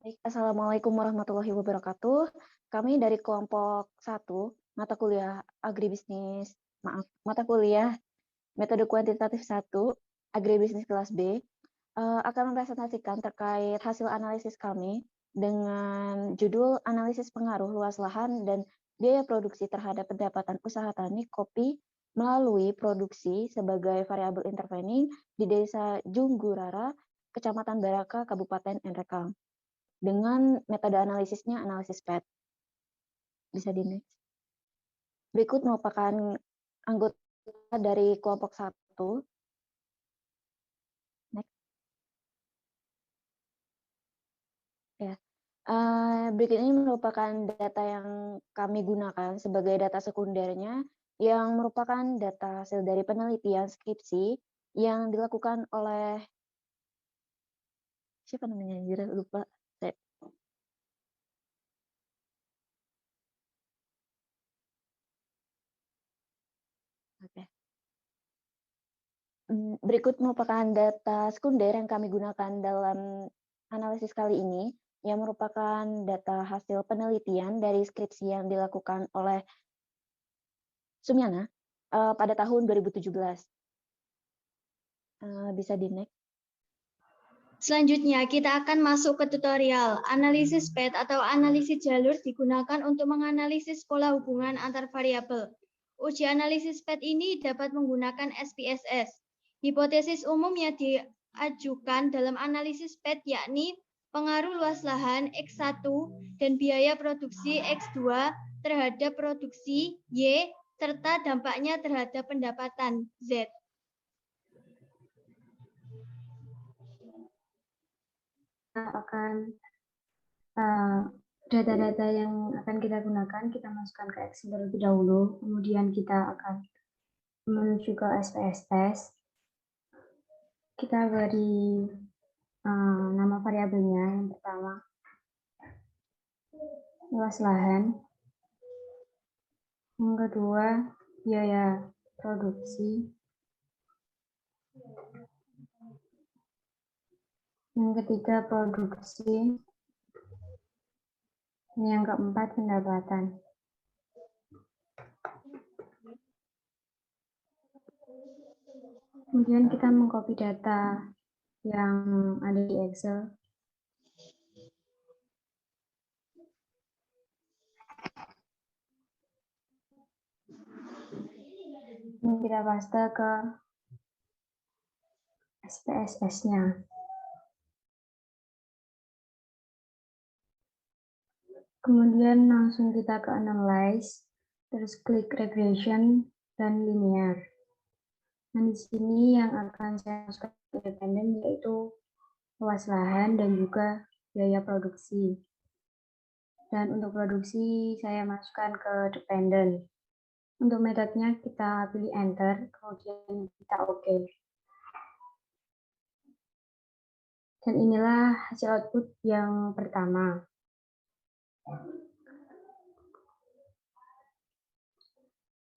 Baik, Assalamualaikum warahmatullahi wabarakatuh. Kami dari kelompok 1, mata kuliah metode kuantitatif 1, agribisnis kelas B, akan mempresentasikan terkait hasil analisis kami dengan judul analisis pengaruh luas lahan dan biaya produksi terhadap pendapatan usaha tani kopi melalui produksi sebagai variabel intervening di Desa Junggurara, Kecamatan Baraka, Kabupaten Nrekang. Dengan metode analisisnya analisis PET. Bisa di next. Berikut merupakan anggota dari kelompok 1. Next. Ya. Berikut ini merupakan data yang kami gunakan sebagai data sekundernya yang merupakan data hasil dari penelitian skripsi yang dilakukan oleh siapa namanya? Lupa. Oke. Berikut merupakan data sekunder yang kami gunakan dalam analisis kali ini, yang merupakan data hasil penelitian dari skripsi yang dilakukan oleh Sumiana pada tahun 2017. Bisa di next. Selanjutnya, kita akan masuk ke tutorial. Analisis PET atau analisis jalur digunakan untuk menganalisis pola hubungan antar variabel. Uji analisis PET ini dapat menggunakan SPSS. Hipotesis umum yang diajukan dalam analisis PET yakni pengaruh luas lahan X1 dan biaya produksi X2 terhadap produksi Y serta dampaknya terhadap pendapatan Z. Akan data-data yang akan kita gunakan, kita masukkan ke Excel terlebih dahulu, kemudian kita akan menuju ke SPSS. Kita beri nama variabelnya. Yang pertama, luas lahan. Yang kedua, biaya produksi. Yang ketiga, produksi. Yang keempat, pendapatan. Kemudian kita mengcopy data yang ada di Excel. Ini kita paste ke SPSS-nya. Kemudian langsung kita ke Analyze, terus klik Regression dan Linear. Nah, di sini yang akan saya masukkan ke independen yaitu luas lahan dan juga biaya produksi. Dan untuk produksi saya masukkan ke dependent. Untuk metodenya kita pilih Enter, kemudian kita OK. Dan inilah hasil output yang pertama.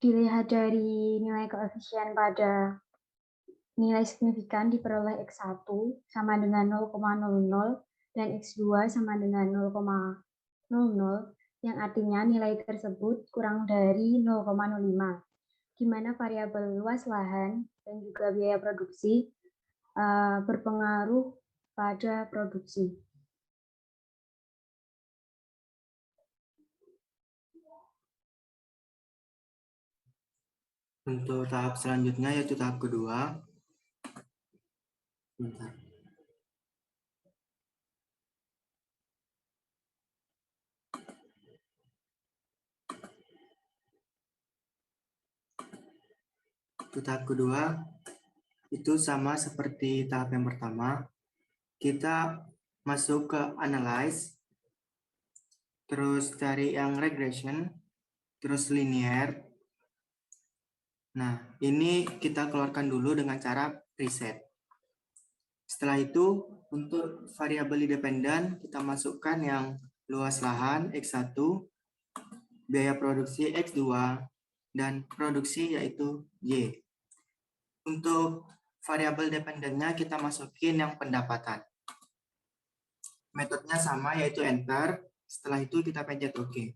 Dilihat dari nilai koefisien pada nilai signifikan diperoleh X1 sama dengan 0,00 dan X2 sama dengan 0,00, yang artinya nilai tersebut kurang dari 0,05, di mana variabel luas lahan dan juga biaya produksi berpengaruh pada produksi. Untuk tahap selanjutnya yaitu tahap kedua. Bentar. Untuk tahap kedua itu sama seperti tahap yang pertama. Kita masuk ke Analyze, terus cari yang Regression, terus Linear. Nah, ini kita keluarkan dulu dengan cara reset. Setelah itu, untuk variabel independen, kita masukkan yang luas lahan X1, biaya produksi X2, dan produksi yaitu Y. Untuk variabel dependennya, kita masukin yang pendapatan. metodenya sama, yaitu enter. Setelah itu kita pencet OK.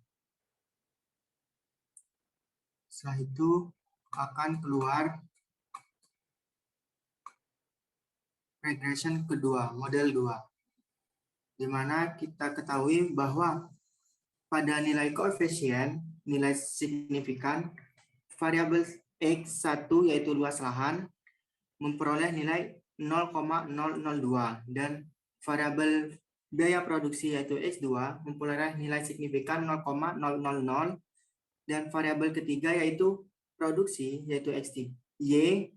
Setelah itu akan keluar regression kedua, model 2. Di mana kita ketahui bahwa pada nilai koefisien, nilai signifikan, variabel X1 yaitu luas lahan memperoleh nilai 0,002 dan variabel biaya produksi yaitu X2 memperoleh nilai signifikan 0,000 dan variabel ketiga yaitu produksi yaitu X3 Y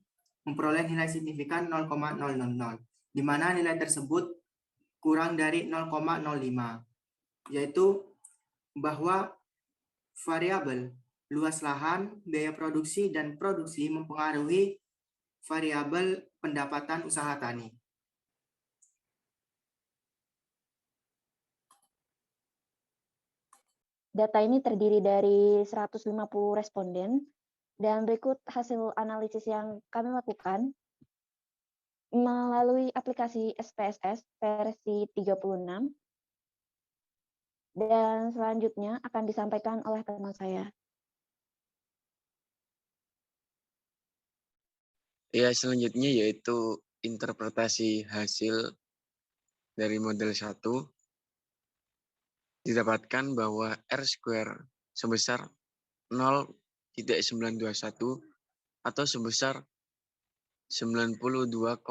memperoleh nilai signifikan 0,000 di mana nilai tersebut kurang dari 0,05 yaitu bahwa variabel luas lahan, biaya produksi, dan produksi mempengaruhi variabel pendapatan usaha tani. Data ini terdiri dari 150 responden, dan berikut hasil analisis yang kami lakukan melalui aplikasi SPSS versi 36, dan selanjutnya akan disampaikan oleh teman saya. Ya, selanjutnya yaitu interpretasi hasil dari model 1. Didapatkan bahwa R² sebesar 0,921 atau sebesar 92,1%.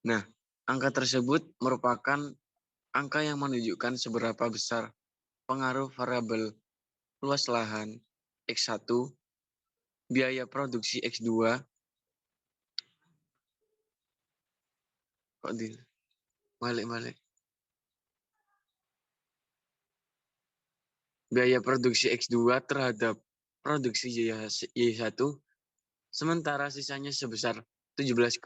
Nah, angka tersebut merupakan angka yang menunjukkan seberapa besar pengaruh variabel luas lahan X1, biaya produksi X2, biaya produksi X2 terhadap produksi Y1, sementara sisanya sebesar 17,9%,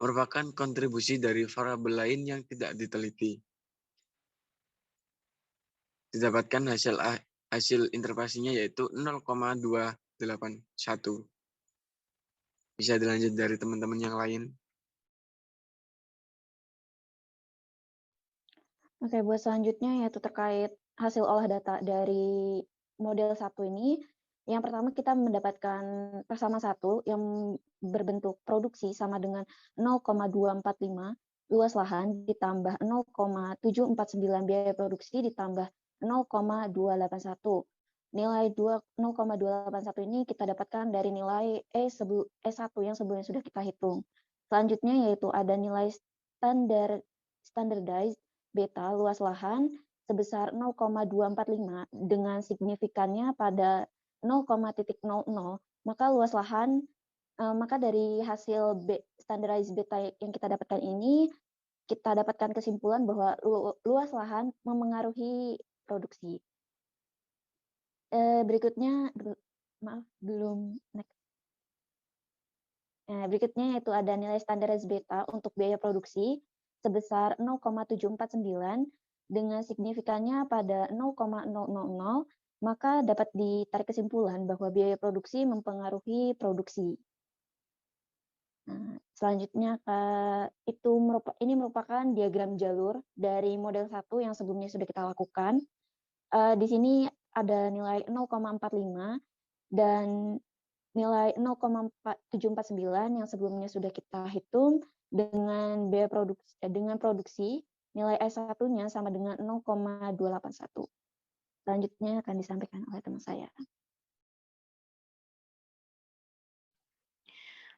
merupakan kontribusi dari variabel lain yang tidak diteliti. Didapatkan hasil interpretasinya yaitu 0,281. Bisa dilanjut dari teman-teman yang lain. Oke, buat selanjutnya yaitu terkait hasil olah data dari model 1 ini. Yang pertama kita mendapatkan persama 1 yang berbentuk produksi sama dengan 0,245 luas lahan ditambah 0,749 biaya produksi ditambah 0,281. Nilai 0,281 ini kita dapatkan dari nilai E1 yang sebelumnya sudah kita hitung. Selanjutnya yaitu ada nilai standardized beta luas lahan sebesar 0,245 dengan signifikannya pada 0,00, maka luas lahan maka dari hasil standardized beta yang kita dapatkan ini kita dapatkan kesimpulan bahwa luas lahan memengaruhi produksi. Berikutnya berikutnya yaitu ada nilai standardized beta untuk biaya produksi sebesar 0,749 dengan signifikannya pada 0,000, maka dapat ditarik kesimpulan bahwa biaya produksi mempengaruhi produksi. Nah, selanjutnya ini merupakan diagram jalur dari model 1 yang sebelumnya sudah kita lakukan. Di sini ada nilai 0,45 dan nilai 0,749 yang sebelumnya sudah kita hitung dengan biaya produksi nilai S1-nya sama dengan 0,281. Selanjutnya akan disampaikan oleh teman saya.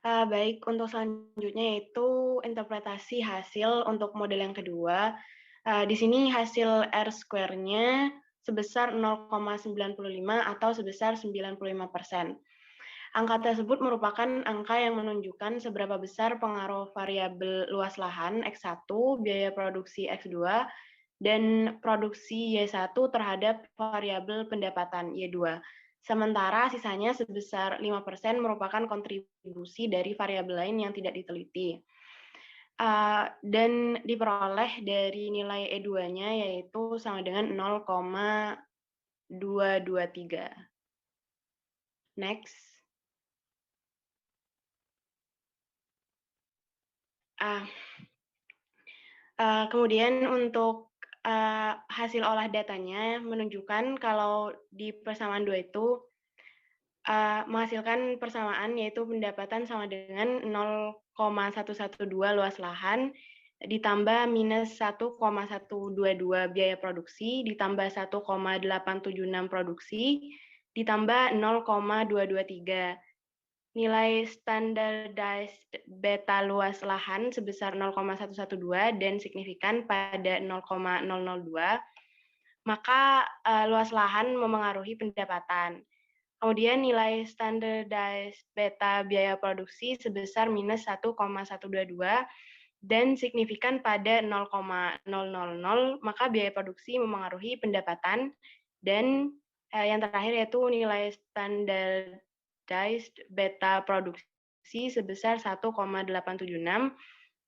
Baik, untuk selanjutnya yaitu interpretasi hasil untuk model yang kedua. Di sini hasil R²-nya sebesar 0,95 atau sebesar 95%. Angka tersebut merupakan angka yang menunjukkan seberapa besar pengaruh variabel luas lahan X1, biaya produksi X2, dan produksi Y1 terhadap variabel pendapatan Y2. Sementara sisanya sebesar 5% merupakan kontribusi dari variabel lain yang tidak diteliti. Dan diperoleh dari nilai E2-nya yaitu sama dengan 0,223. Next. Kemudian untuk hasil olah datanya menunjukkan kalau di persamaan 2 itu menghasilkan persamaan, yaitu pendapatan sama dengan 0,112 luas lahan ditambah minus 1,122 biaya produksi ditambah 1,876 produksi ditambah 0,223. Nilai standardized beta luas lahan sebesar 0,112 dan signifikan pada 0,002, maka luas lahan memengaruhi pendapatan. Kemudian nilai standardized beta biaya produksi sebesar minus 1,122 dan signifikan pada 0,000, maka biaya produksi memengaruhi pendapatan. Dan yang terakhir yaitu nilai standardized beta produksi sebesar 1,876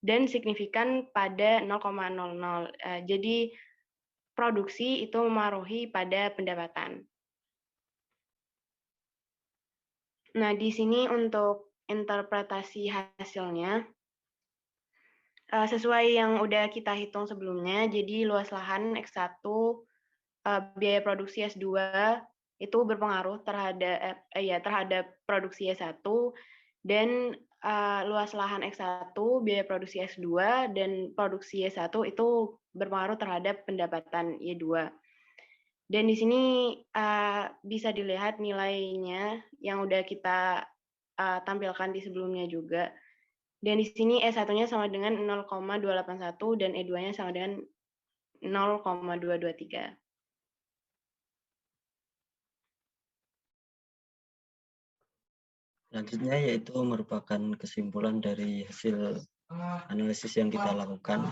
dan signifikan pada 0,00. Jadi produksi itu memengaruhi pada pendapatan. Nah, di sini untuk interpretasi hasilnya, sesuai yang udah kita hitung sebelumnya, jadi luas lahan X1, biaya produksi S2 itu berpengaruh terhadap produksi S1, dan luas lahan X1, biaya produksi S2, dan produksi Y1 itu berpengaruh terhadap pendapatan Y2. Dan di sini bisa dilihat nilainya yang udah kita tampilkan di sebelumnya juga. Dan di sini E1-nya sama dengan 0,281 dan E2-nya sama dengan 0,223. Selanjutnya yaitu merupakan kesimpulan dari hasil analisis yang kita lakukan.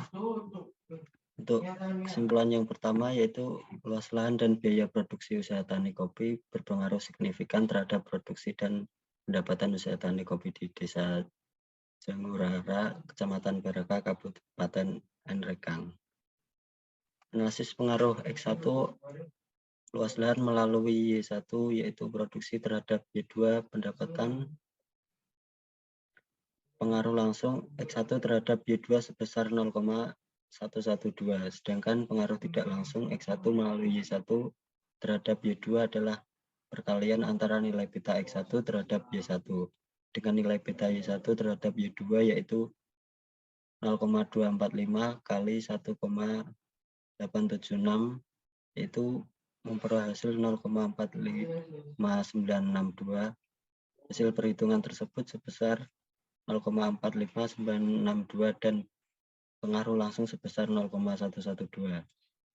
Untuk kesimpulan yang pertama yaitu luas lahan dan biaya produksi usaha tani kopi berpengaruh signifikan terhadap produksi dan pendapatan usaha tani kopi di Desa Jangurara, Kecamatan Baraka, Kabupaten Nrekang. Analisis pengaruh X1 luas lahan melalui Y1 yaitu produksi terhadap Y2 pendapatan. Pengaruh langsung X1 terhadap Y2 sebesar 0,112, sedangkan pengaruh tidak langsung X1 melalui Y1 terhadap Y2 adalah perkalian antara nilai beta X1 terhadap Y1 dengan nilai beta Y1 terhadap Y2 yaitu 0,245 kali 1,876 yaitu memperoleh hasil 0,45962. Hasil perhitungan tersebut sebesar 0,45962 dan pengaruh langsung sebesar 0,112,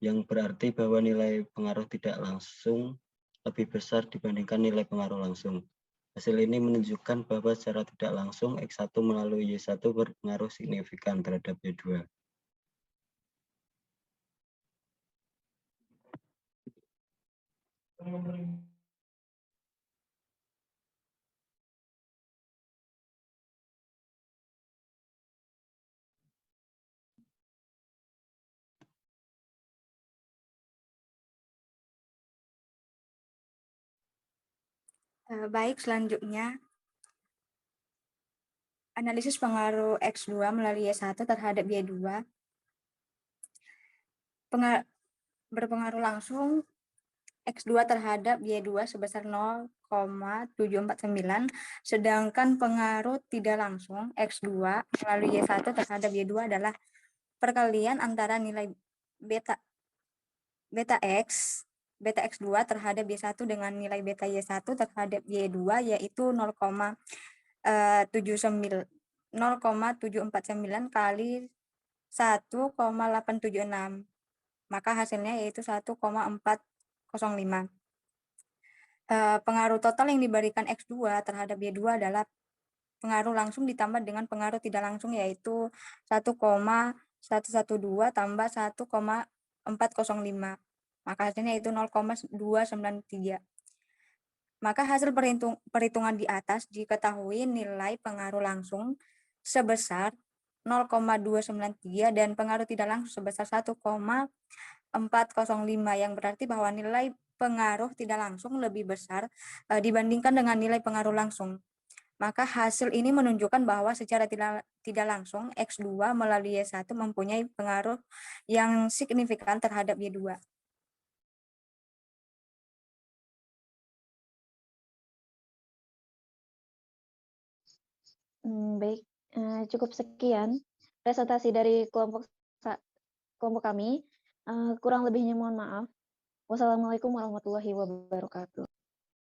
yang berarti bahwa nilai pengaruh tidak langsung lebih besar dibandingkan nilai pengaruh langsung. Hasil ini menunjukkan bahwa secara tidak langsung X1 melalui Y1 berpengaruh signifikan terhadap Y2. Baik, selanjutnya analisis pengaruh X2 melalui Y1 terhadap Y2 berpengaruh langsung X2 terhadap Y2 sebesar 0,749, sedangkan pengaruh tidak langsung X2 melalui Y1 terhadap Y2 adalah perkalian antara nilai beta X2 terhadap Y1 dengan nilai beta Y1 terhadap Y2 yaitu 0,749 kali 1,876. Maka hasilnya yaitu 1,405. Pengaruh total yang diberikan X2 terhadap Y2 adalah pengaruh langsung ditambah dengan pengaruh tidak langsung yaitu 1,112 tambah 1,405. Maka hasilnya itu 0,293. Maka hasil perhitungan di atas diketahui nilai pengaruh langsung sebesar 0,293 dan pengaruh tidak langsung sebesar 1,405, yang berarti bahwa nilai pengaruh tidak langsung lebih besar dibandingkan dengan nilai pengaruh langsung. Maka hasil ini menunjukkan bahwa secara tidak langsung X2 melalui Y1 mempunyai pengaruh yang signifikan terhadap Y2. Baik, cukup sekian presentasi dari kelompok kami. Kurang lebihnya mohon maaf. Wassalamualaikum warahmatullahi wabarakatuh.